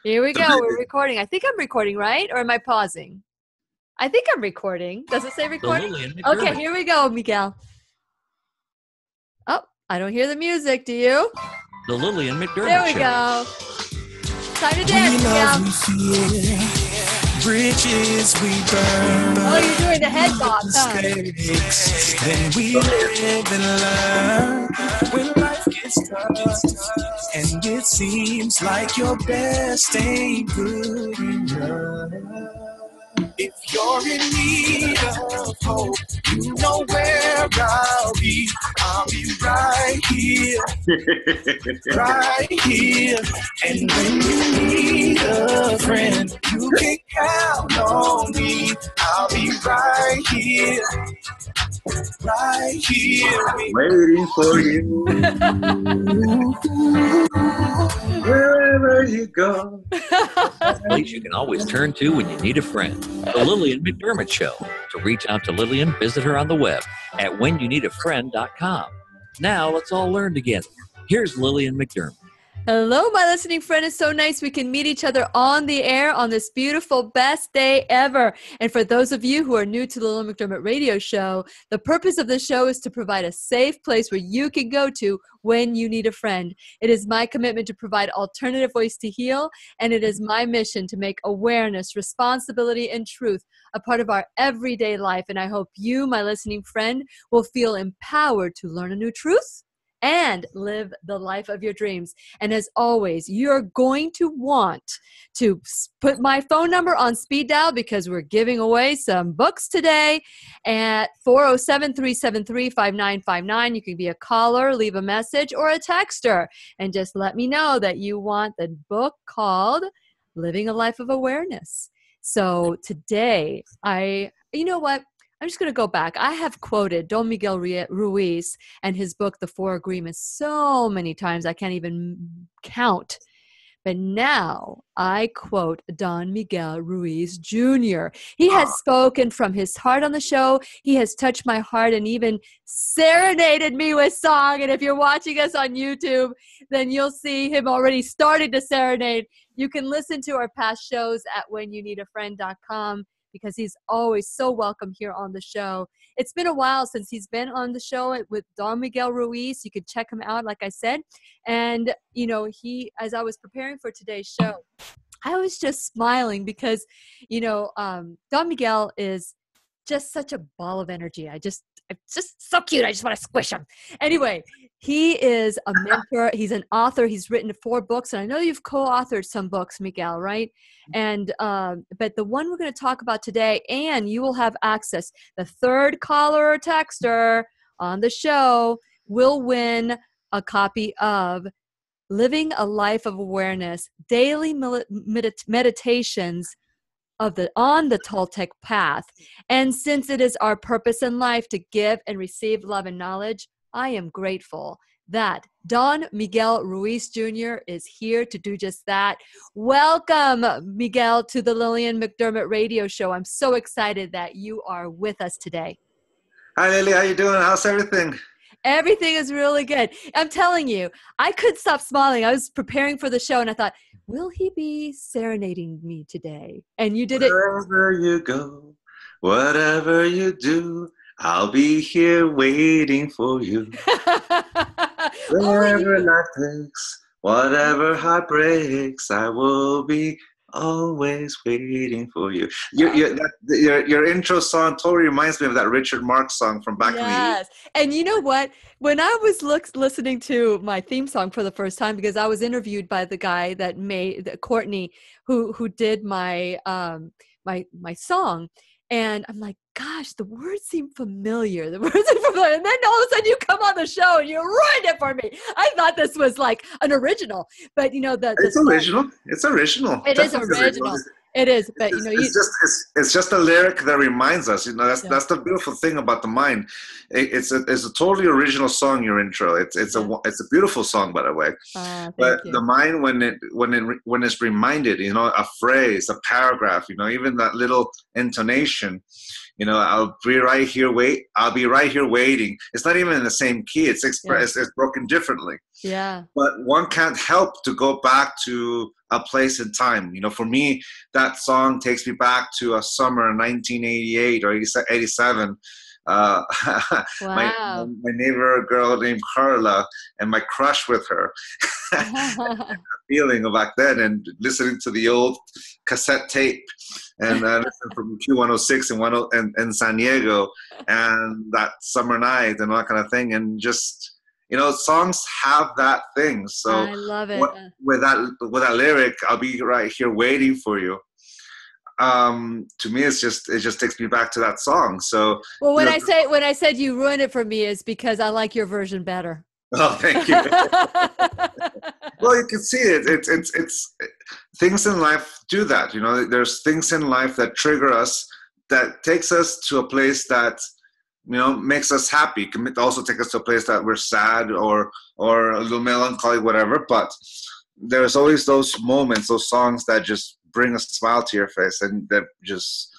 Here we go. We're recording. I think I'm recording, right? Or am I pausing? I think I'm recording. Does it say recording? Okay, here we go, Miguel. Oh, I don't hear the music. Do you? The Lillian McDermott There we Show. go. Time to dance, Miguel. Bridges we burn. Oh, you're doing the head bob, huh? Then we live and learn. When life gets tough and it seems like your best ain't good enough. If you're in need of hope, you know where I'll be. I'll be right here, right here. And when you need a friend, you can count on me. I'll be right here, waiting for you. Wherever you go. A place you can always turn to when you need a friend. The Lillian McDermott Show. To reach out to Lillian, visit her on the web at whenyouneedafriend.com. Now let's all learn together. Here's Lillian McDermott. Hello, my listening friend. It's so nice we can meet each other on the air on this beautiful best day ever. And for those of you who are new to the Lillian McDermott Radio Show, the purpose of the show is to provide a safe place where you can go to when you need a friend. It is my commitment to provide alternative ways to heal, and it is my mission to make awareness, responsibility, and truth a part of our everyday life. And I hope you, my listening friend, will feel empowered to learn a new truth and live the life of your dreams. And as always, you're going to want to put my phone number on speed dial because we're giving away some books today at 407-373-5959. You can be a caller, leave a message, or a texter, and just let me know that you want the book called Living a Life of Awareness. So today, you know what? I'm just going to go back. I have quoted Don Miguel Ruiz and his book, The Four Agreements, so many times I can't even count. But now I quote Don Miguel Ruiz Jr. He has spoken from his heart on the show. He has touched my heart and even serenaded me with song. And if you're watching us on YouTube, then you'll see him already started to serenade. You can listen to our past shows at whenyouneedafriend.com. because he's always so welcome here on the show. It's been a while since he's been on the show with Don Miguel Ruiz. You could check him out, like I said. And, you know, as I was preparing for today's show, I was just smiling because, you know, Don Miguel is just such a ball of energy. It's just so cute. I just want to squish him. Anyway, he is a mentor. He's an author. He's written 4 books. And I know you've co-authored some books, Miguel, right? And but the one we're going to talk about today, and you will have access, the third caller or texter on the show will win a copy of Living a Life of Awareness, Daily Meditations on the Toltec path. And since it is our purpose in life to give and receive love and knowledge, I am grateful that Don Miguel Ruiz Jr. is here to do just that. Welcome, Miguel, to the Lillian McDermott Radio Show. I'm so excited that you are with us today. Hi, Lily. How you doing? How's everything? Everything is really good. I'm telling you, I couldn't stop smiling. I was preparing for the show, and I thought, will he be serenading me today? And you did it. Wherever you go, whatever you do, I'll be here waiting for you. Wherever life takes, whatever heart breaks, I will be always waiting for you. Your intro song totally reminds me of that Richard Marx song from back in the 80s. Yes. And you know what? When I was listening to my theme song for the first time, because I was interviewed by the guy that made Courtney, who did my my song, and I'm like, gosh, the words seem familiar. And then all of a sudden you come on the show and you ruined it for me. I thought this was like an original, but you know, it's original. It's original. It is original. It is, but you know, it's just a lyric that reminds us. You know, that's the beautiful thing about the mind. It's a totally original song. Your intro. It's a beautiful song, by the way. But the mind, when it's reminded, you know, a phrase, a paragraph, you know, even that little intonation, I'll be right here waiting. It's not even in the same key. It's expressed, it's broken differently. Yeah. But one can't help to go back to a place in time. For me, that song takes me back to a summer in 1988 or 87. Wow. my neighbor girl named Carla and my crush with her. Feeling back then and listening to the old cassette tape and listening from Q106 in San Diego and that summer night and all that kind of thing, and just songs have that thing. So I love it. With that lyric, I'll be right here waiting for you. To me, it just takes me back to that song. So when I said you ruined it for me, is because I like your version better. Oh, thank you. Well, you can see it. It's things in life do that. There's things in life that trigger us, that takes us to a place that makes us happy. It can also take us to a place that we're sad or a little melancholy, whatever. But there's always those moments, those songs that just bring a smile to your face, and that just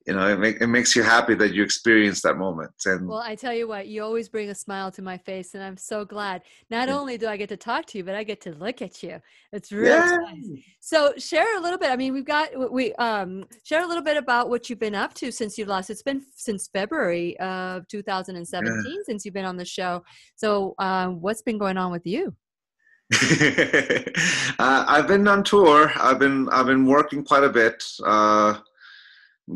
it makes you happy that you experienced that moment. And well, I tell you what, you always bring a smile to my face, and I'm so glad. Not only do I get to talk to you, but I get to look at you. It's really nice. So share a little bit. I mean, share a little bit about what you've been up to since you've lost. It's been since February of 2017 since you've been on the show. So what's been going on with you? I've been on tour. I've been working quite a bit.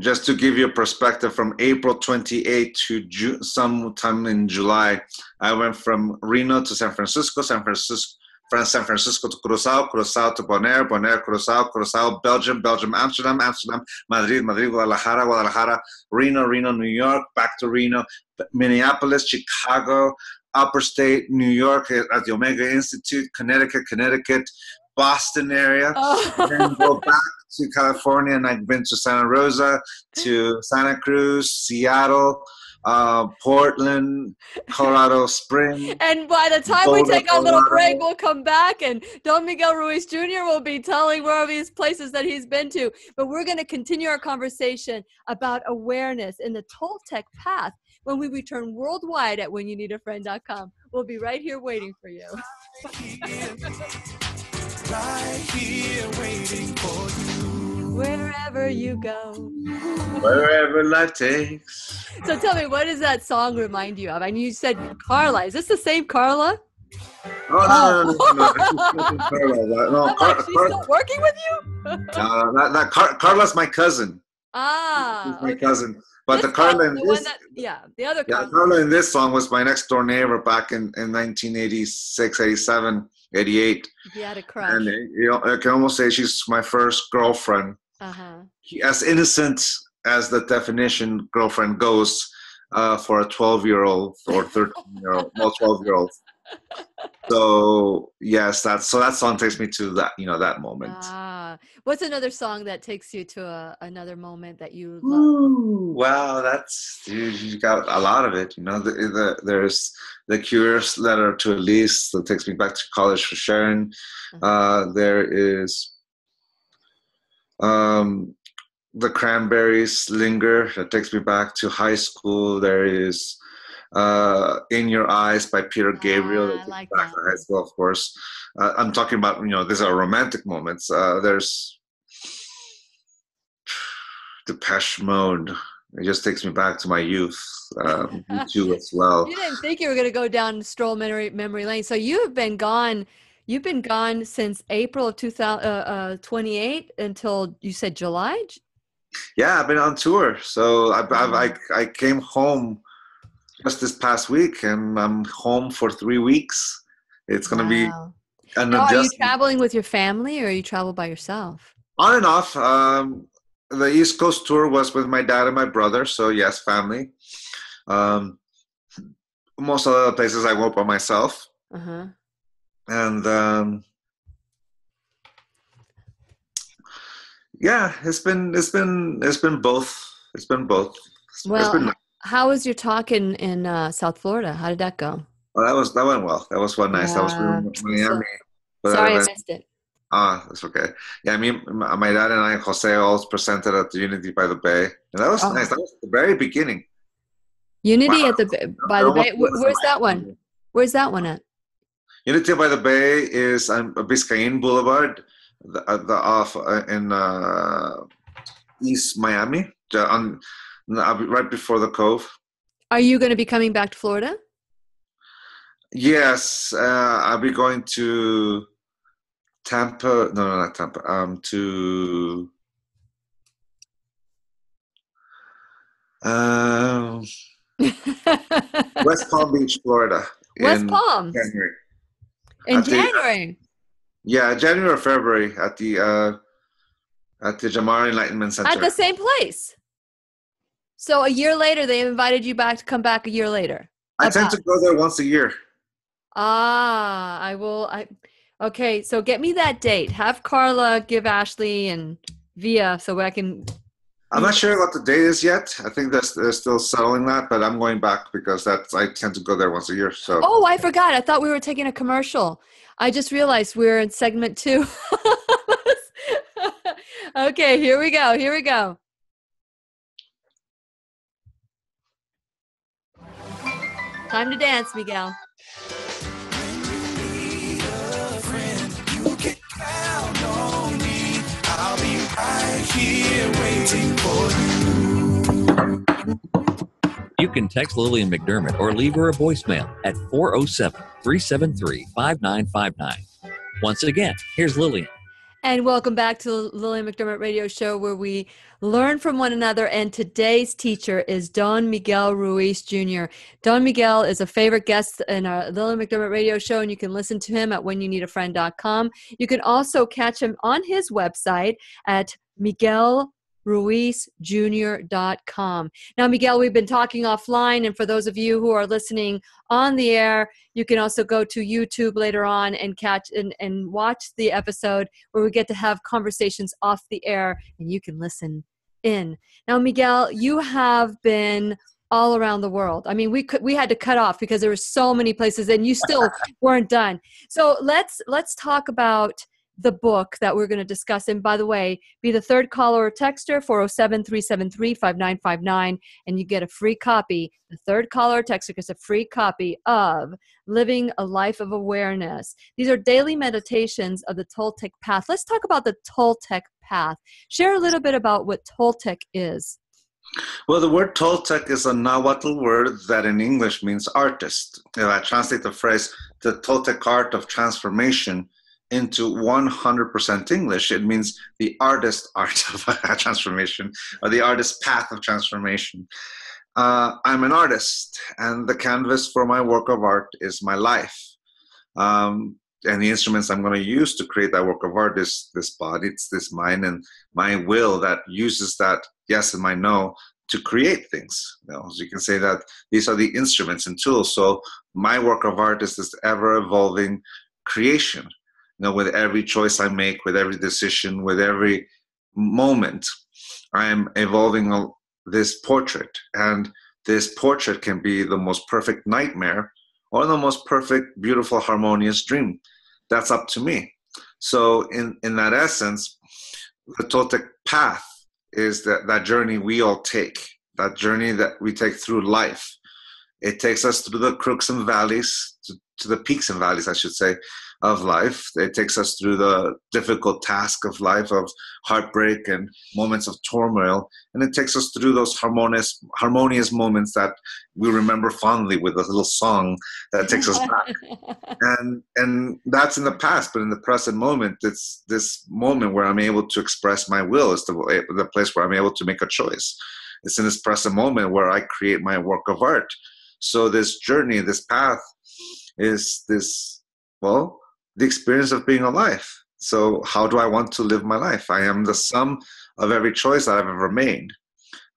Just to give you a perspective, from April 28 to sometime in July, I went from Reno to San Francisco to Curacao, Curacao to Bonaire, Curacao, Belgium, Amsterdam, Madrid, Guadalajara, Reno, New York, back to Reno, Minneapolis, Chicago, Upper State, New York at the Omega Institute, Connecticut, Boston area, then go back to California, and I've been to Santa Rosa, to Santa Cruz, Seattle, Portland, Colorado Springs. And by the time we take our little break, we'll come back, and Don Miguel Ruiz Jr. will be telling where all these places that he's been to. But we're going to continue our conversation about awareness in the Toltec path when we return worldwide at whenyouneedafriend.com. We'll be right here waiting for you. Right here waiting for you. Wherever you go. Wherever life takes. So tell me, what does that song remind you of? I mean, you said Carla. Is this the same Carla? Oh, no. Carla. She's still working with you? Carla's my cousin. Ah. My cousin. But the Carla in this, the other Carla. Carla in this song was my next door neighbor back in 1986, 87, 88. He had a crush. And I can almost say she's my first girlfriend. As innocent as the definition girlfriend goes for a 12-year-old or 13-year-old, well, 12-year-old. So yes, that song takes me to that, that moment. What's another song that takes you to another moment that you love? Ooh, wow, you got a lot of it. There's The Cure's Letter to Elise that takes me back to college for Sharon. There is The Cranberries' Linger that takes me back to high school. There is In Your Eyes by Peter Gabriel that takes me back to high school, of course. I'm talking about, these are romantic moments. There's Depeche Mode. It just takes me back to my youth, too, as well. You didn't think you were going to go down stroll memory lane. So you've been gone since April of 2028 until, you said, July? Yeah, I've been on tour. So I came home just this past week, and I'm home for 3 weeks. It's going to be an adjustment. Are you traveling with your family, or you travel by yourself? On and off. The East Coast tour was with my dad and my brother, so yes, family. Most of the places I went by myself. And yeah, it's been both. It's been both. Well, how was your talk in South Florida? How did that go? Well, that went well. That was one nice. That was in Miami. Sorry, I missed it. That's okay. Yeah, I mean, my dad and I, Jose, always presented at the Unity by the Bay, and that was nice. That was the very beginning. Unity at the by the Bay. Where's that one? Where's that one at? Unity by the Bay is on Biscayne Boulevard, in East Miami, right before the Cove. Are you going to be coming back to Florida? Yes, I'll be going to Tampa. No, not Tampa. To West Palm Beach, Florida. West Palm. January. In January. January or February at the Jamar Enlightenment Center. At the same place. So a year later, they invited you back to come back a year later. I tend to go there once a year. Okay, so get me that date. Have Carla give Ashley and Via so I can... I'm not sure what the date is yet. I think they're still settling that, but I'm going back because I tend to go there once a year. So. Oh, I forgot. I thought we were taking a commercial. I just realized we're in segment 2. Okay, here we go. Time to dance, Miguel. I'll be right here waiting for you. You can text Lillian McDermott or leave her a voicemail at 407-373-5959. Once again, here's Lillian. And welcome back to the Lillian McDermott Radio Show, where we learn from one another. And today's teacher is Don Miguel Ruiz Jr. Don Miguel is a favorite guest in our Lillian McDermott Radio Show, and you can listen to him at whenyounneedafriend.com. You can also catch him on his website at miguelruizjr.com. Now, Miguel, we've been talking offline, and for those of you who are listening on the air, you can also go to YouTube later on and catch and watch the episode where we get to have conversations off the air, and you can listen in. Now, Miguel, you have been all around the world. I mean, we had to cut off because there were so many places, and you still weren't done. So let's talk about the book that we're going to discuss. And by the way, be the third caller or texter, 407-373-5959, and you get a free copy. The third caller or texter gets a free copy of Living a Life of Awareness. These are daily meditations of the Toltec path. Let's talk about the Toltec path. Share a little bit about what Toltec is. Well, the word Toltec is a Nahuatl word that in English means artist. If I translate the phrase, the Toltec art of transformation, into 100% English, it means the artist art of transformation, or the artist path of transformation. I'm an artist, and the canvas for my work of art is my life. And the instruments I'm going to use to create that work of art is this body, it's this mind, and my will that uses that yes and my no to create things. So you can say that these are the instruments and tools. So my work of art is this ever-evolving creation. With every choice I make, with every decision, with every moment, I am evolving this portrait. And this portrait can be the most perfect nightmare or the most perfect, beautiful, harmonious dream. That's up to me. So in that essence, the Toltec path is that journey we all take, that journey that we take through life. It takes us through the crooks and valleys, to the peaks and valleys, I should say, of life. It takes us through the difficult task of life, of heartbreak and moments of turmoil. And it takes us through those harmonious moments that we remember fondly with a little song that takes us back. And that's in the past, but in the present moment, it's this moment where I'm able to express my will. It's the place where I'm able to make a choice. It's in this present moment where I create my work of art. So this journey, this path is the experience of being alive. So how do I want to live my life? I am the sum of every choice that I've ever made.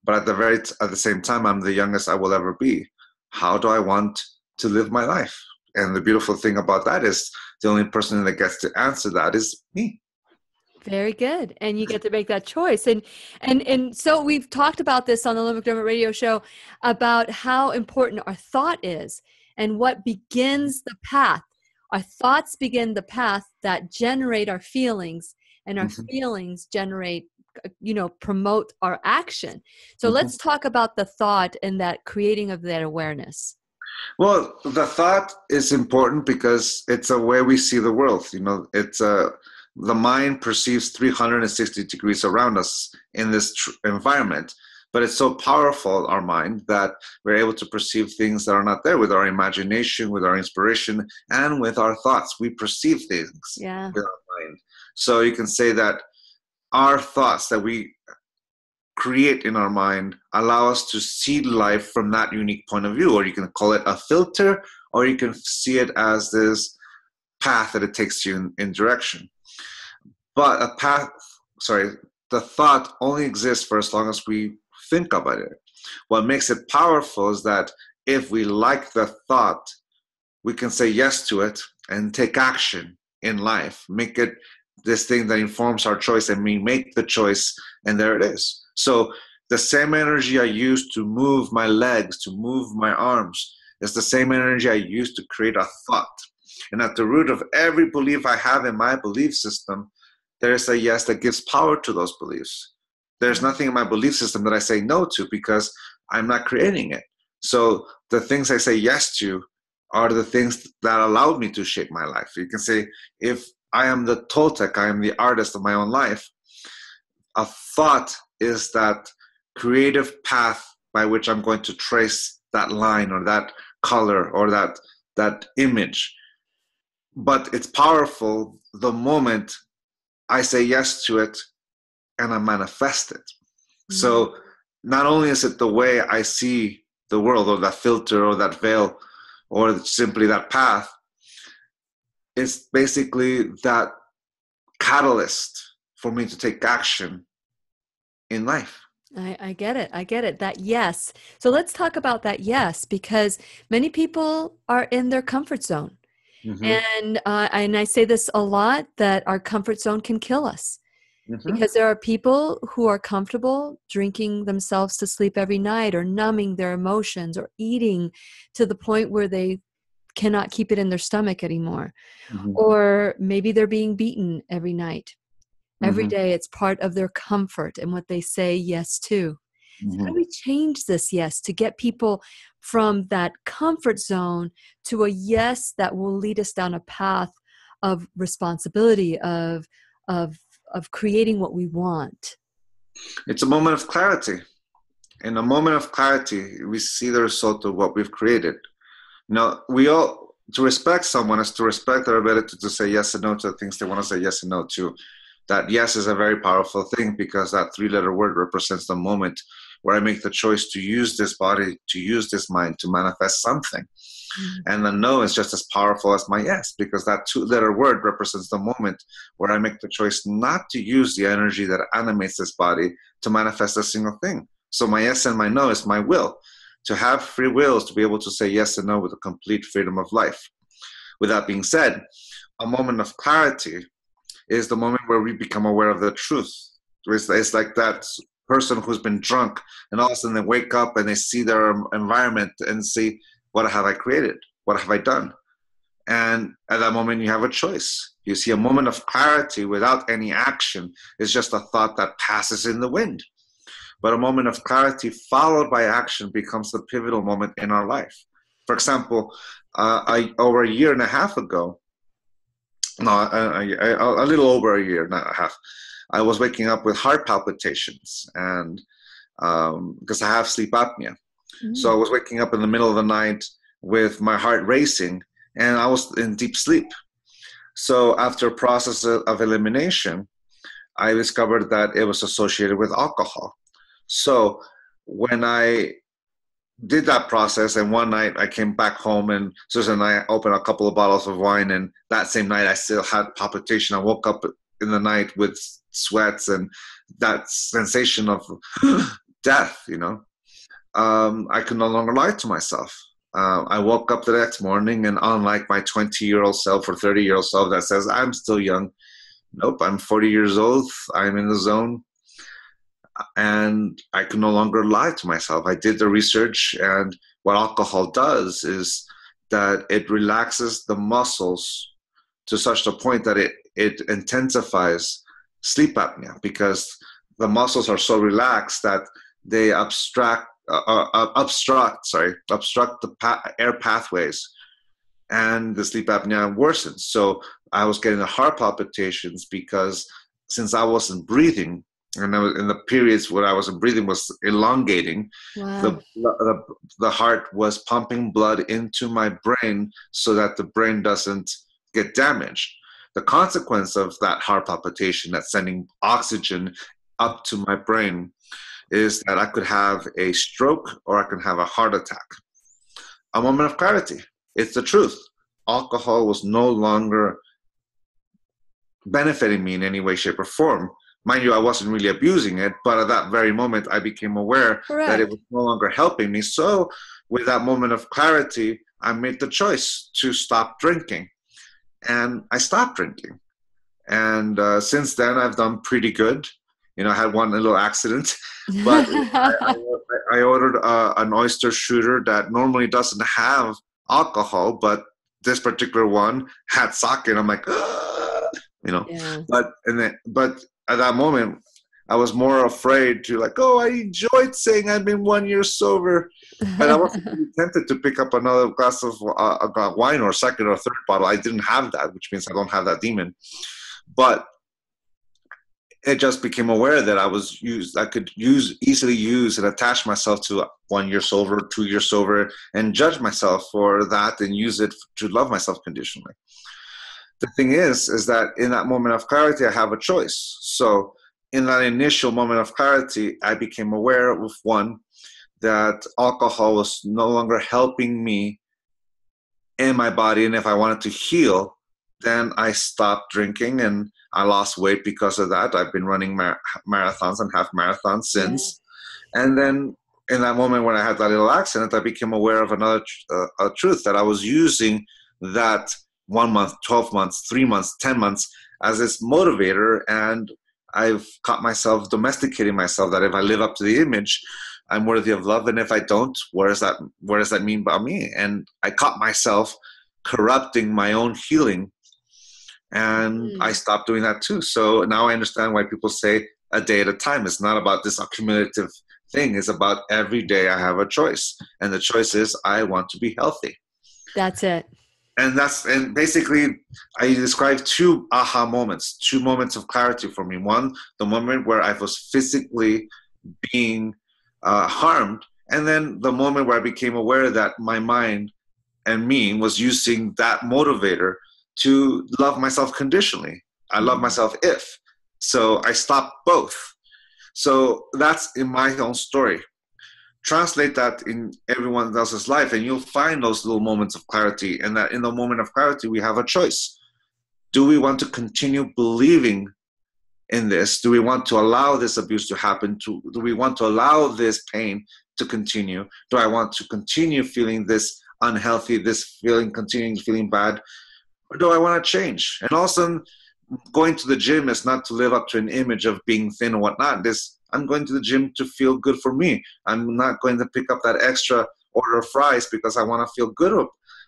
But at the same time, I'm the youngest I will ever be. How do I want to live my life? And the beautiful thing about that is the only person that gets to answer that is me. Very good. And you get to make that choice. And so we've talked about this on the Lillian McDermott Radio Show about how important our thought is and what begins the path. our thoughts begin the path that generate our feelings, and our Mhm. feelings generate, promote our action. So let's talk about the thought and that creating of that awareness. Well, the thought is important because it's a way we see the world. It's the mind perceives 360 degrees around us in this environment, but it's so powerful, our mind, that we're able to perceive things that are not there with our imagination, with our inspiration, and with our thoughts. We perceive things with our mind. So you can say that our thoughts that we create in our mind allow us to see life from that unique point of view, or you can call it a filter, or you can see it as this path that it takes you in direction. But the thought only exists for as long as we think about it. What makes it powerful is that if we like the thought, we can say yes to it and take action in life, make it this thing that informs our choice, and we make the choice, and there it is. So the same energy I use to move my legs, to move my arms, is the same energy I use to create a thought. And at the root of every belief I have in my belief system, there is a yes that gives power to those beliefs. There's nothing in my belief system that I say no to because I'm not creating it. So the things I say yes to are the things that allowed me to shape my life. You can say, if I am the Toltec, I am the artist of my own life, a thought is that creative path by which I'm going to trace that line or that color or that image. But it's powerful the moment I say yes to it and I manifest it. So not only is it the way I see the world, or that filter, or that veil, or simply that path, it's basically that catalyst for me to take action in life. I get it. I get it. That yes. So let's talk about that yes, because many people are in their comfort zone. And I say this a lot, that our comfort zone can kill us. Because there are people who are comfortable drinking themselves to sleep every night, or numbing their emotions, or eating to the point where they cannot keep it in their stomach anymore. Or maybe they're being beaten every night. Every day it's part of their comfort and what they say yes to. So how do we change this yes to get people from that comfort zone to a yes that will lead us down a path of responsibility, of creating what we want? It's a moment of clarity. In a moment of clarity, we see the result of what we've created. To respect someone is to respect their ability to say yes and no to the things they want to say yes and no to. That yes is a very powerful thing, because that 3-letter word represents the moment where I make the choice to use this body, to use this mind, to manifest something. And the no is just as powerful as my yes, because that 2-letter word represents the moment where I make the choice not to use the energy that animates this body to manifest a single thing. So my yes and my no is my will. To have free wills, to be able to say yes and no with a complete freedom of life. With that being said, a moment of clarity is the moment where we become aware of the truth. It's like that person who's been drunk, and all of a sudden they wake up and they see their environment and see, what have I created? What have I done? And at that moment, you have a choice. You see, a moment of clarity without any action is just a thought that passes in the wind. But a moment of clarity followed by action becomes the pivotal moment in our life. For example, over a year and a half ago, a little over a year and a half, I was waking up with heart palpitations, and because I have sleep apnea. So I was waking up in the middle of the night with my heart racing, and I was in deep sleep. So after a process of elimination, I discovered that it was associated with alcohol. So when I did that process, and one night I came back home, and Susan and I opened a couple of bottles of wine, and that same night I still had palpitation. I woke up in the night with sweats and that sensation of death, I could no longer lie to myself. I woke up the next morning, and unlike my 20-year-old self or 30-year-old self that says, I'm still young, nope, I'm 40 years old, I'm in the zone, and I could no longer lie to myself. I did the research, and what alcohol does is that it relaxes the muscles to such a point that it intensifies sleep apnea, because the muscles are so relaxed that they obstruct the air pathways, and the sleep apnea worsens. So I was getting the heart palpitations because since I wasn't breathing, and I was, in the periods where I wasn't breathing was elongating, Wow. the heart was pumping blood into my brain so that the brain doesn't get damaged. The consequence of that heart palpitation that's sending oxygen up to my brain is that I could have a stroke or I could have a heart attack. A moment of clarity. It's the truth. Alcohol was no longer benefiting me in any way, shape, or form. Mind you, I wasn't really abusing it, but at that very moment, I became aware that it was no longer helping me. So with that moment of clarity, I made the choice to stop drinking. And I stopped drinking. And since then, I've done pretty good. You know, I had one little accident, but I ordered an oyster shooter that normally doesn't have alcohol, but this particular one had sake, and I'm like, you know. Yeah. But at that moment, I was more afraid to like, I enjoyed saying I've been 1 year sober, but I wasn't really tempted to pick up another glass of wine or second or third bottle. I didn't have that, which means I don't have that demon. But it just became aware that I could easily use and attach myself to 1 year sober, 2 years sober, and judge myself for that and use it to love myself conditionally. The thing is that in that moment of clarity, I have a choice. So in that initial moment of clarity, I became aware of one, that alcohol was no longer helping me in my body. And if I wanted to heal, then I stopped drinking, and I lost weight because of that. I've been running marathons and half marathons since. Yeah. And then in that moment when I had that little accident, I became aware of another truth, that I was using that 1 month, 12 months, 3 months, 10 months as this motivator. And I've caught myself domesticating myself, that if I live up to the image, I'm worthy of love. And if I don't, what does that mean about me? And I caught myself corrupting my own healing. And I stopped doing that too. So now I understand why people say a day at a time. It's not about this accumulative thing. It's about every day I have a choice. And the choice is I want to be healthy. That's it. And basically I described two aha moments, 2 moments of clarity for me. One, the moment where I was physically being harmed. And then the moment where I became aware that my mind and me was using that motivator to love myself conditionally. I love myself if. So I stopped both. So that's in my own story. Translate that in everyone else's life, and you'll find those little moments of clarity. And that in the moment of clarity, we have a choice. Do we want to continue believing in this? Do we want to allow this abuse to happen? Do we want to allow this pain to continue? Do I want to continue feeling this unhealthy, continuing feeling bad? Or do I want to change? And also, going to the gym is not to live up to an image of being thin or whatnot. I'm going to the gym to feel good for me. I'm not going to pick up that extra order of fries because I want to feel good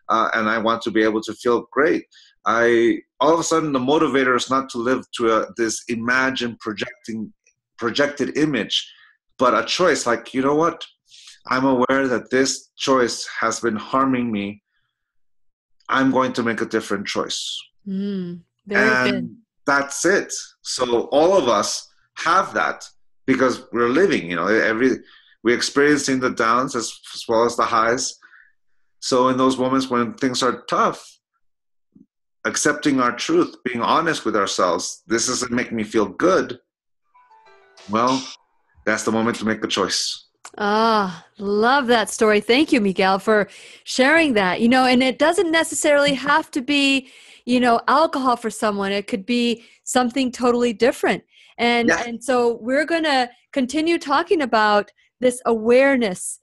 and I want to be able to feel great. All of a sudden, the motivator is not to live to this imagined projected image, but a choice like, you know what? I'm aware that this choice has been harming me. I'm going to make a different choice. Very good. That's it. So all of us have that because we're living, we're experiencing the downs as well as the highs. So in those moments when things are tough, accepting our truth, being honest with ourselves, this doesn't make me feel good. Well, that's the moment to make the choice. Love that story. Thank you, Miguel, for sharing that. And it doesn't necessarily have to be, alcohol for someone. It could be something totally different. And so we're going to continue talking about this awareness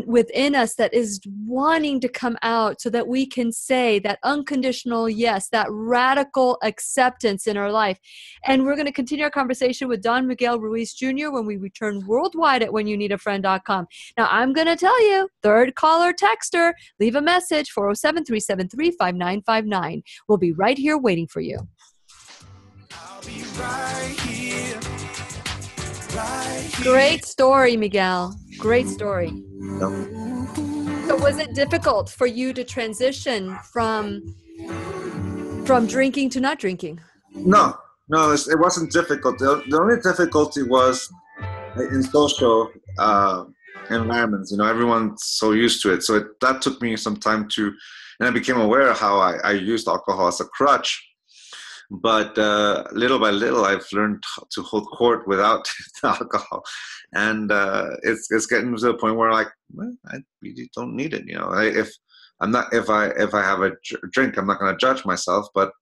within us that is wanting to come out so that we can say that unconditional yes, that radical acceptance in our life. And we're going to continue our conversation with Don Miguel Ruiz Jr. when we return worldwide at whenyounneedafriend.com. Now, I'm going to tell you, third caller, texter, leave a message, 407-373-5959. We'll be right here waiting for you. I'll be right here. Great story, Miguel. Great story. So was it difficult for you to transition from drinking to not drinking? No, it wasn't difficult. The only difficulty was in social environments. Everyone's so used to it. So that took me some time and I became aware of how I used alcohol as a crutch. But little by little, I've learned to hold court without alcohol, and it's getting to the point where I really don't need it. If I have a drink, I'm not going to judge myself. But at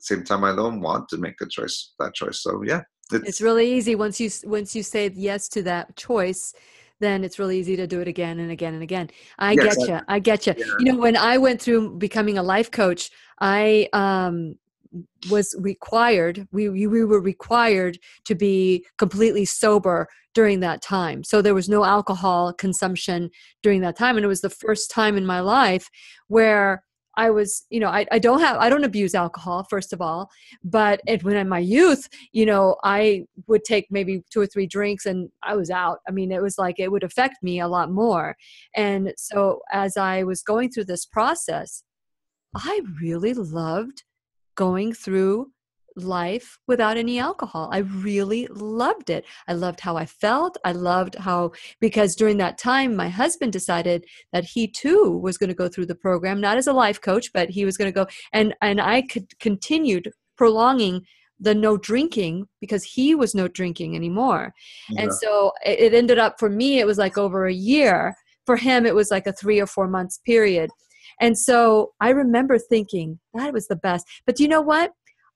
the same time, I don't want to make that choice. So yeah, it's really easy once you say yes to that choice. Then it's really easy to do it again and again and again. I get you. Yeah. When I went through becoming a life coach, I was required, we were required to be completely sober during that time. So there was no alcohol consumption during that time. And it was the first time in my life where I was, I don't abuse alcohol, first of all, but when in my youth, I would take maybe 2 or 3 drinks and I was out. I mean, it was like, it would affect me a lot more. And so as I was going through this process, I really loved going through life without any alcohol. I really loved it. I loved how I felt. I loved because during that time, my husband decided that he too was going to go through the program, not as a life coach, but he was going to go. And I continued prolonging the no drinking because he was no drinking anymore. Yeah. And so it ended up, for me, it was like over a year. For him, it was like a 3 or 4 months period. And so I remember thinking that was the best. But you know what?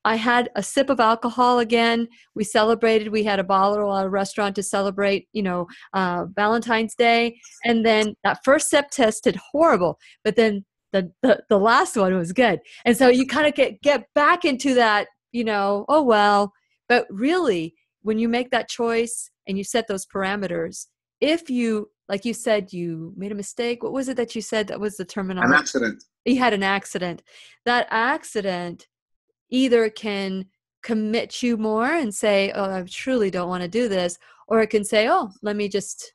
I had a sip of alcohol again. We celebrated. We had a bottle at a restaurant to celebrate, Valentine's Day. And then that first sip tasted horrible. But then the last one was good. And so you kind of get back into that, oh, well. But really, when you make that choice and you set those parameters, if you, like you said, you made a mistake. What was it that you said? That was the terminology. An accident. You had an accident. That accident either can commit you more and say, oh, I truly don't want to do this. Or it can say, oh, let me just,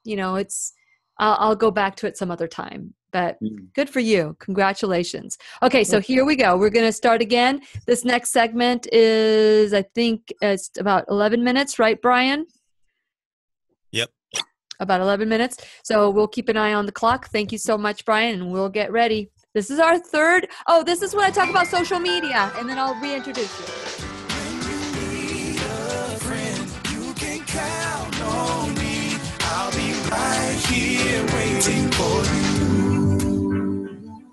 I'll go back to it some other time. But good for you. Congratulations. Okay, so here we go. We're going to start again. This next segment is, I think it's about 11 minutes, right, Brian? Yep. About 11 minutes. So we'll keep an eye on the clock. Thank you so much, Brian, and we'll get ready. This is our third. Oh, this is when I talk about social media, and then I'll reintroduce you. When you need a friend, you can count on me. I'll be right here waiting for you.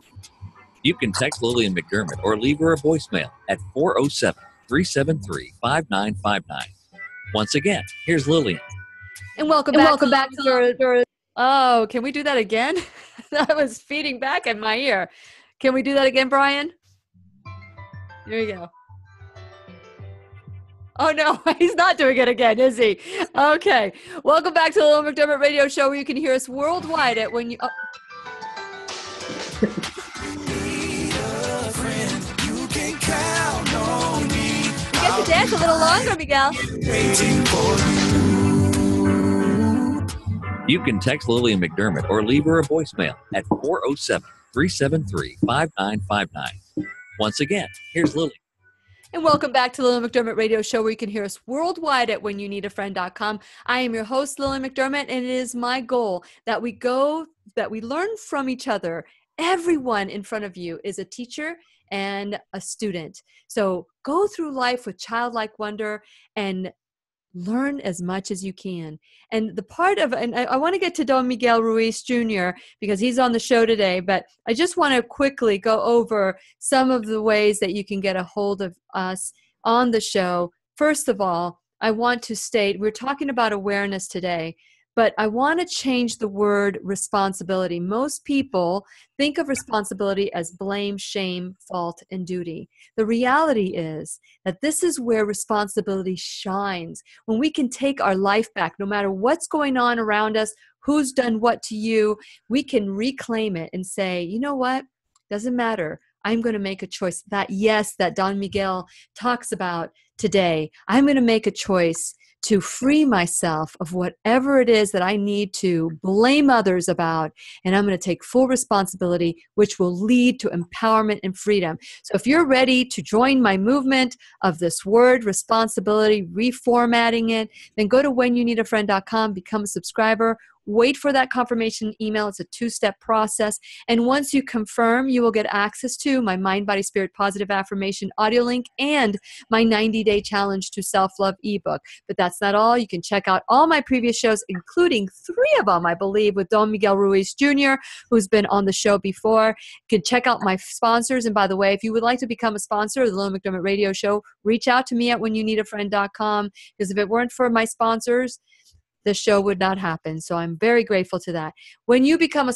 You can text Lillian McDermott or leave her a voicemail at 407-373-5959. Once again, here's Lillian. And welcome back to Oh, can we do that again? That was feeding back in my ear. Can we do that again, Brian? Here we go. Oh, no, he's not doing it again, is he? Okay. Welcome back to the Lillian McDermott Radio Show, where you can hear us worldwide at when you... Oh. You get to dance a little longer, Miguel. Waiting for you. You can text Lillian McDermott or leave her a voicemail at 407-373-5959. Once again, here's Lillian. And welcome back to the Lillian McDermott Radio Show, where you can hear us worldwide at whenyounneedafriend.com. I am your host, Lillian McDermott, and it is my goal that we learn from each other. Everyone in front of you is a teacher and a student. So go through life with childlike wonder and learn as much as you can. And I want to get to Don Miguel Ruiz Jr. because he's on the show today, but I just want to quickly go over some of the ways that you can get a hold of us on the show. First of all, I want to state, we're talking about awareness today, But I want to change the word responsibility. Most people think of responsibility as blame, shame, fault, and duty. The reality is that this is where responsibility shines. When we can take our life back, no matter what's going on around us, who's done what to you, we can reclaim it and say, you know what? Doesn't matter. I'm going to make a choice. That yes, that Don Miguel talks about today. I'm going to make a choice to free myself of whatever it is that I need to blame others about, and I'm going to take full responsibility, which will lead to empowerment and freedom. So if you're ready to join my movement of this word, responsibility, reformatting it, then go to whenyouneedafriend.com, become a subscriber. Wait for that confirmation email. It's a 2-step process. And once you confirm, you will get access to my Mind, Body, Spirit, Positive Affirmation audio link and my 90-day challenge to self-love ebook. But that's not all. You can check out all my previous shows, including 3 of them, I believe, with Don Miguel Ruiz Jr., who's been on the show before. You can check out my sponsors. And by the way, if you would like to become a sponsor of the Lillian McDermott Radio Show, reach out to me at whenyouneedafriend.com, because if it weren't for my sponsors, this show would not happen. So I'm very grateful to that. When you become a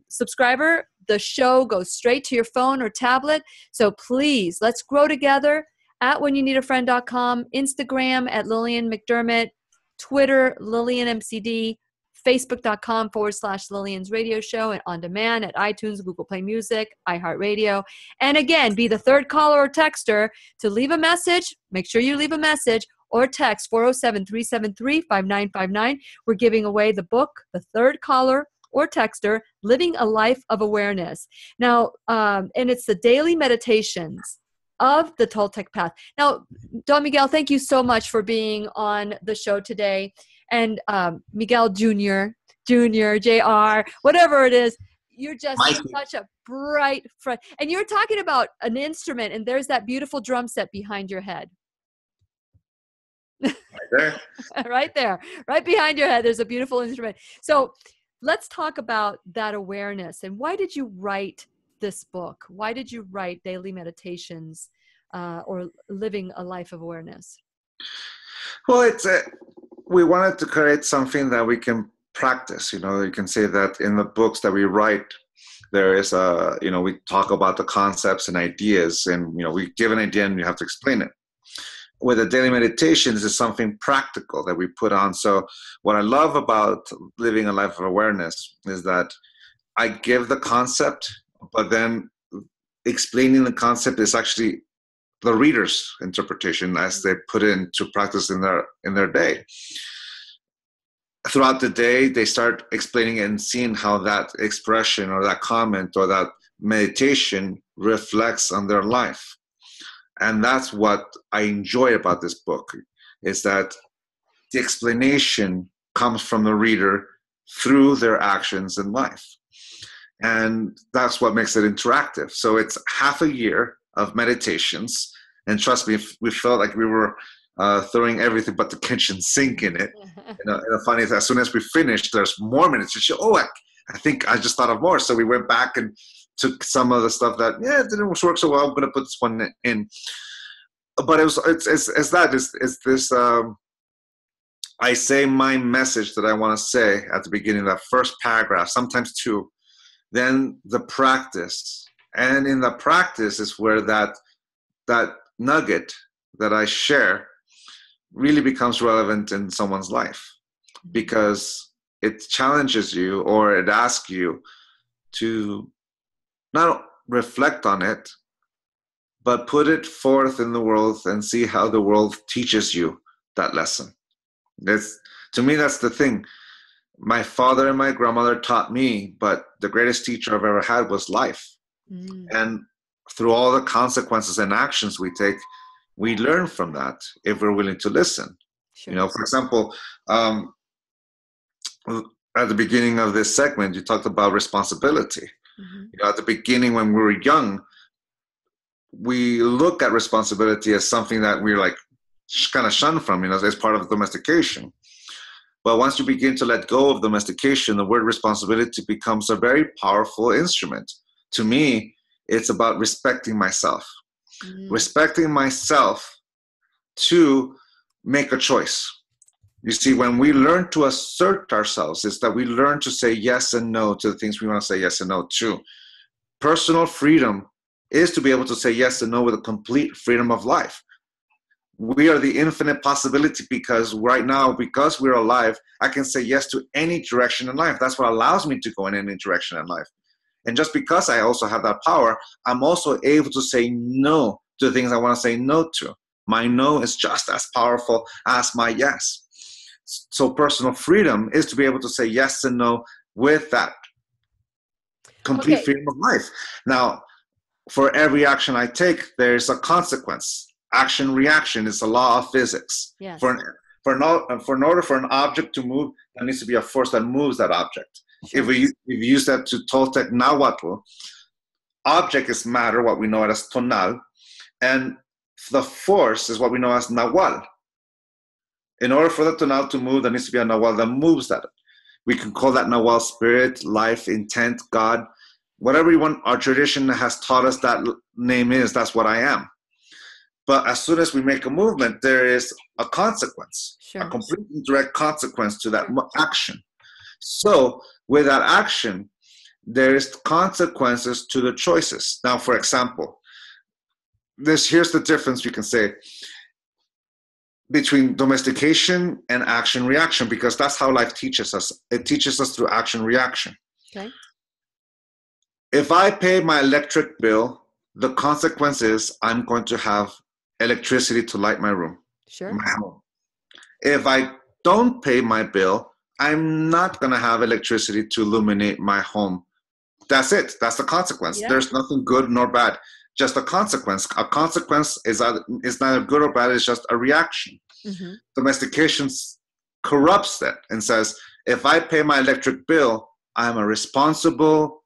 subscriber, the show goes straight to your phone or tablet. So please, let's grow together at whenyouneedafriend.com, Instagram at Lillian McDermott, Twitter, Lillian MCD, Facebook.com/Lillian's Radio Show, and on demand at iTunes, Google Play Music, iHeartRadio. And again, be the third caller or texter to leave a message. Make sure you leave a message or text 407-373-5959. We're giving away the book, The Third Caller or Texter, Living a Life of Awareness. Now, and it's the daily meditations of the Toltec path. Now, Don Miguel, thank you so much for being on the show today. And Miguel Jr., Jr., whatever it is, you're just such a bright friend. And you're talking about an instrument, and there's that beautiful drum set behind your head. Right there. Right there, right behind your head, there's a beautiful instrument. So let's talk about that awareness. And why did you write this book? Why did you write Daily Meditations or Living a Life of Awareness? Well, we wanted to create something that we can practice. You know, you can say that in the books that we write, there is we talk about the concepts and ideas, and, we give an idea and you have to explain it. With the daily meditations is something practical that we put on. So what I love about Living a Life of Awareness is that I give the concept, but then explaining the concept is actually the reader's interpretation as they put it into practice in their day. Throughout the day, they start explaining it and seeing how that expression or that comment or that meditation reflects on their life. And that's what I enjoy about this book, is that the explanation comes from the reader through their actions in life. And that's what makes it interactive. So it's half a year of meditations. And trust me, we felt like we were throwing everything but the kitchen sink in it. And funny is, as soon as we finished, there's more meditation. Oh, I think I just thought of more. So we went back and took some of the stuff that, it didn't work so well. I'm going to put this one in. But it's this, I say my message that I want to say at the beginning, that first paragraph, sometimes 2, then the practice. And in the practice is where that nugget that I share really becomes relevant in someone's life, because it challenges you, or it asks you to not reflect on it, but put it forth in the world and see how the world teaches you that lesson. To me, that's the thing. My father and my grandmother taught me, but the greatest teacher I've ever had was life. And through all the consequences and actions we take, we learn from that if we're willing to listen. Sure. For example, at the beginning of this segment, you talked about responsibility. At the beginning, when we were young, we look at responsibility as something that we're like kind of shun from, as part of domestication. But once you begin to let go of domestication, the word responsibility becomes a very powerful instrument. To me, it's about respecting myself. Respecting myself to make a choice. You see, when we learn to assert ourselves, it's that we learn to say yes and no to the things we want to say yes and no to. Personal freedom is to be able to say yes and no with a complete freedom of life. We are the infinite possibility, because right now, because we're alive, I can say yes to any direction in life. That's what allows me to go in any direction in life. And just because I also have that power, I'm also able to say no to the things I want to say no to. My no is just as powerful as my yes. So personal freedom is to be able to say yes and no with that complete freedom of life. Now, for every action I take, there's a consequence. Action reaction is a law of physics. Yes. In order for an object to move, there needs to be a force that moves that object. Sure. If we use that to Toltec Nahuatl, object is matter, what we know it as tonal, and the force is what we know as Nahual. In order for the tonal to move, there needs to be a Nahual that moves that. We can call that Nahual spirit, life, intent, God, whatever you want. Our tradition has taught us that name is, that's what I am. But as soon as we make a movement, there is a consequence, a complete and direct consequence to that action. So with that action, there is consequences to the choices. Now, for example, here's the difference you can say between domestication and action reaction, because that's how life teaches us. It teaches us through action reaction. Okay. If I pay my electric bill, the consequence is I'm going to have electricity to light my room, my home. If I don't pay my bill, I'm not going to have electricity to illuminate my home. That's it. That's the consequence. Yeah. There's nothing good nor bad, just a consequence. A consequence is neither good or bad. It's just a reaction. Mm-hmm. Domestication corrupts that and says, if I pay my electric bill, I'm a responsible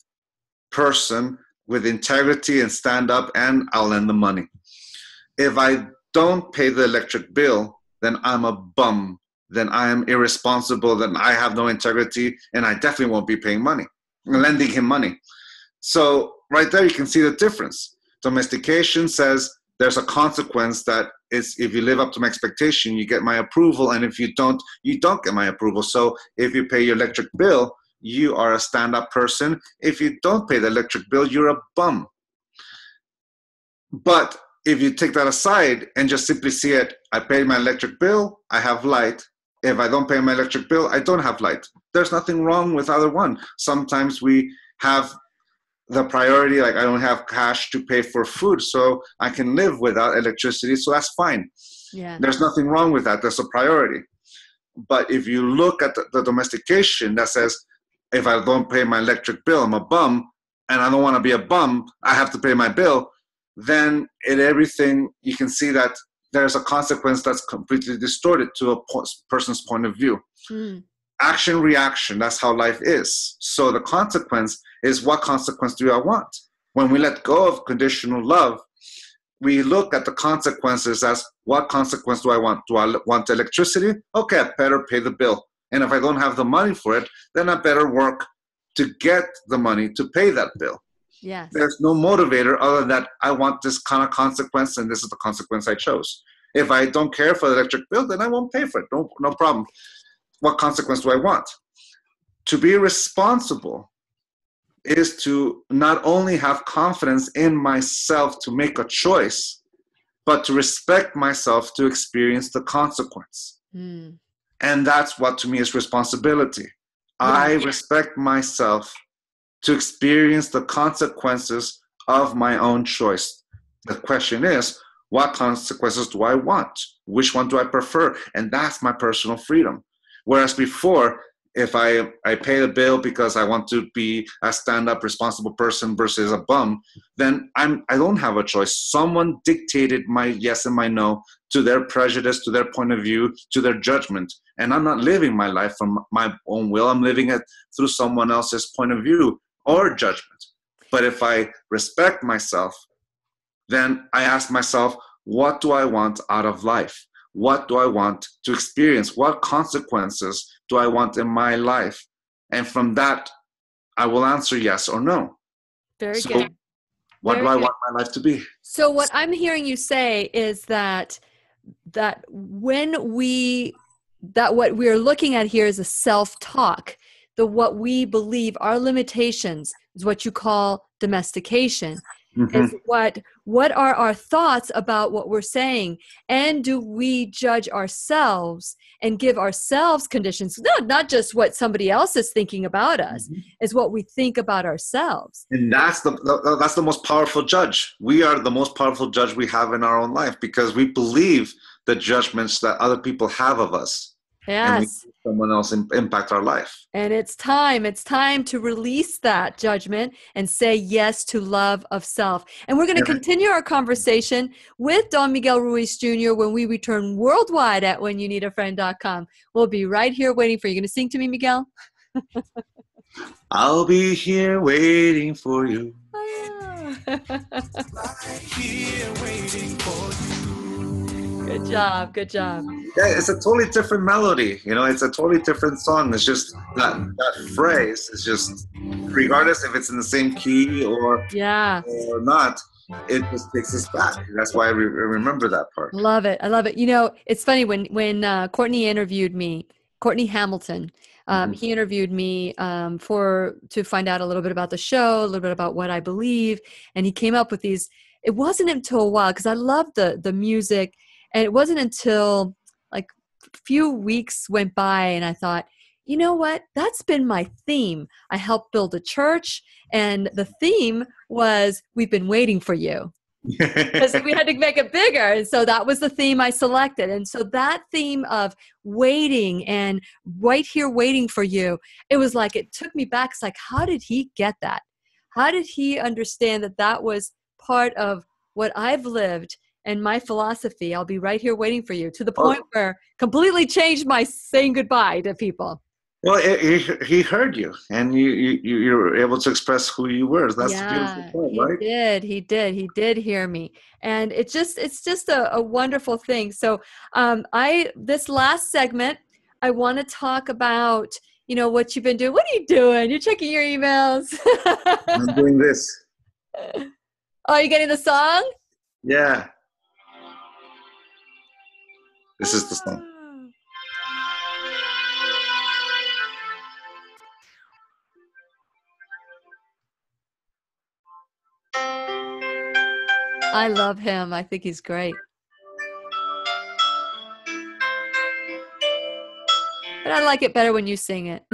person with integrity and stand up, and I'll lend the money. If I don't pay the electric bill, then I'm a bum. Then I am irresponsible. Then I have no integrity, and I definitely won't be paying money, lending him money. So right there, you can see the difference. Domestication says there's a consequence that is, if you live up to my expectation, you get my approval, and if you don't, you don't get my approval. So if you pay your electric bill, you are a stand-up person. If you don't pay the electric bill, you're a bum. But if you take that aside and just simply see it, I pay my electric bill, I have light. If I don't pay my electric bill, I don't have light. There's nothing wrong with either one. Sometimes we have the priority, like I don't have cash to pay for food, so I can live without electricity, so that's fine. Yeah. There's nothing wrong with that. That's a priority. But if you look at the domestication that says, if I don't pay my electric bill, I'm a bum, and I don't want to be a bum, I have to pay my bill, then in everything you can see that there's a consequence that's completely distorted to a person's point of view. Mm. Action, reaction, that's how life is. So the consequence is, what consequence do I want? When we let go of conditional love, we look at the consequences as, what consequence do I want? Do I want electricity? Okay, I better pay the bill. And if I don't have the money for it, then I better work to get the money to pay that bill. Yes. There's no motivator other than that I want this kind of consequence, and this is the consequence I chose. If I don't care for the electric bill, then I won't pay for it. No problem. What consequence do I want? To be responsible is to not only have confidence in myself to make a choice, but to respect myself to experience the consequence. Mm. And that's what to me is responsibility. Yeah. I respect myself to experience the consequences of my own choice. The question is, what consequences do I want? Which one do I prefer? And that's my personal freedom. Whereas before, if I pay the bill because I want to be a stand-up responsible person versus a bum, then I don't have a choice. Someone dictated my yes and my no to their prejudice, to their point of view, to their judgment. And I'm not living my life from my own will. I'm living it through someone else's point of view or judgment. But if I respect myself, then I ask myself, what do I want out of life? What do I want to experience? What consequences do I want in my life? And from that, I will answer yes or no. Very good. What do I want my life to be? So what I'm hearing you say is that when we that what we're looking at here is a self-talk. What we believe, our limitations, is what you call domestication. Is what are our thoughts about what we're saying, and do we judge ourselves and give ourselves conditions? No, not just what somebody else is thinking about us, is what we think about ourselves. And that's the most powerful judge. We are the most powerful judge we have in our own life, because we believe the judgments that other people have of us. Yes. And someone else impact our life. And it's time to release that judgment and say yes to love of self. And we're going to continue our conversation with Don Miguel Ruiz Jr. when we return worldwide at whenyouneedafriend.com. We'll be right here waiting for you. Going to sing to me, Miguel? I'll be here waiting for you. Right here waiting for you. Good job. Good job. Yeah, it's a totally different melody. It's a totally different song. It's just that phrase is just, regardless if it's in the same key or not, it just takes us back. That's why I remember that part. Love it. I love it. It's funny when Courtney interviewed me, Courtney Hamilton, he interviewed me to find out a little bit about the show, a little bit about what I believe. And he came up with these. It wasn't until a while, because I love the music. And it wasn't until like a few weeks went by and I thought, you know what? That's been my theme. I helped build a church, and the theme was, we've been waiting for you. Because we had to make it bigger. And so that was the theme I selected. And so that theme of waiting and right here waiting for you, it was like, it took me back. It's like, how did he get that? How did he understand that was part of what I've lived? And my philosophy, I'll be right here waiting for you, to the point where completely changed my saying goodbye to people. Well, he heard you, and you were able to express who you were. That's the beautiful part, right? He did hear me, and it's just a wonderful thing. So, this last segment, I want to talk about what you've been doing. What are you doing? You're checking your emails. I'm doing this. Oh, are you getting the song? Yeah. This is the song. I love him. I think he's great. But I like it better when you sing it.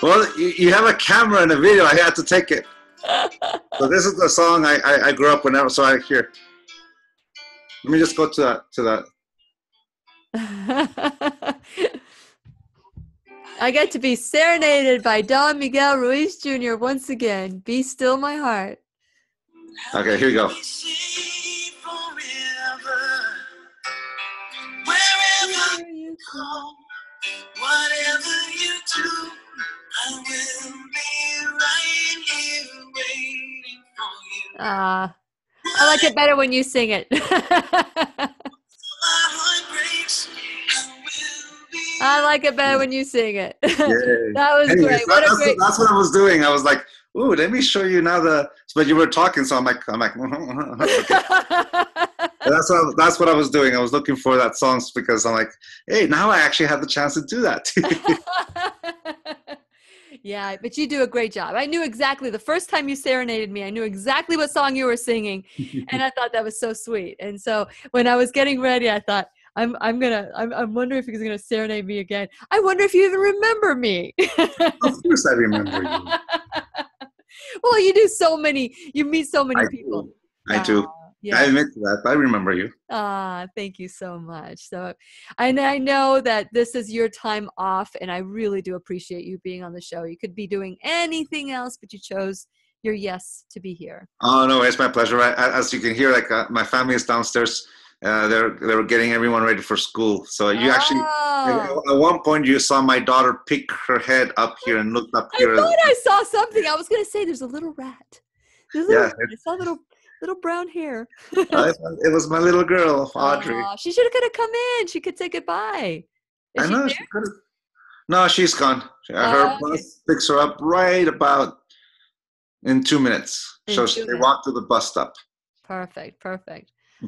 Well, you have a camera and a video. I had to take it. So this is the song I grew up whenever. So I hear. Let me just go to that. I get to be serenaded by Don Miguel Ruiz Jr. once again. Be still my heart. Okay, here we go. Wherever you go, whatever you do, I will be right here waiting for you. I like it better when you sing it. I like it better when you sing it. That was great. That's what I was doing. I was like, ooh, let me show you now but you were talking, so I'm like, okay. That's what I was doing. I was looking for that song because I'm like, hey, now I actually have the chance to do that. Yeah, but you do a great job. I knew exactly the first time you serenaded me, I knew exactly what song you were singing. And I thought that was so sweet. And so when I was getting ready, I thought, I'm wondering if he's gonna serenade me again. I wonder if you even remember me. Of course I remember you. Well, you meet so many people. I do. Yeah. I admit to that. I remember you. Thank you so much. So, and I know that this is your time off, and I really do appreciate you being on the show. You could be doing anything else, but you chose your yes to be here. Oh, no, it's my pleasure. As you can hear, my family is downstairs. They were getting everyone ready for school. So you actually, at one point, you saw my daughter pick her head up here and looked up here. I thought I saw something. I was going to say, there's a little rat. I saw little brown hair. It was my little girl, Audrey. She should have come in. She could say goodbye. I know. She could have. No, she's gone. Her bus picks her up right about in 2 minutes. They walk to the bus stop. Perfect.